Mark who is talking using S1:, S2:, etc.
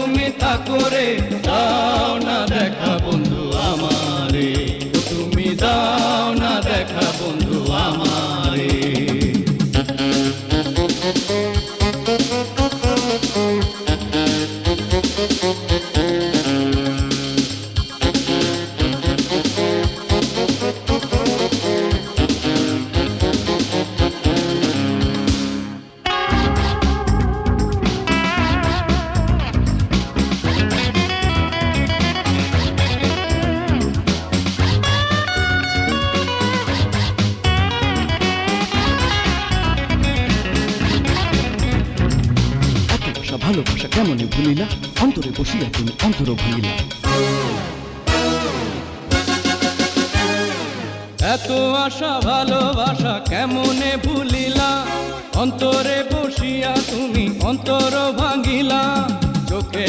S1: তুমি তা করে দাও না দেখা বন্ধু আমারে, তুমি দাও না দেখা বন্ধু আমারে।
S2: ভালোবাসা কেমনে ভুলিলা, অন্তরে বসিয়া তুমি অন্তর ভাঙিলা।
S1: এত আশা ভালোবাসা কেমনে ভুলিলা, অন্তরে বসিয়া তুমি অন্তর ভাঙিলা। চোখে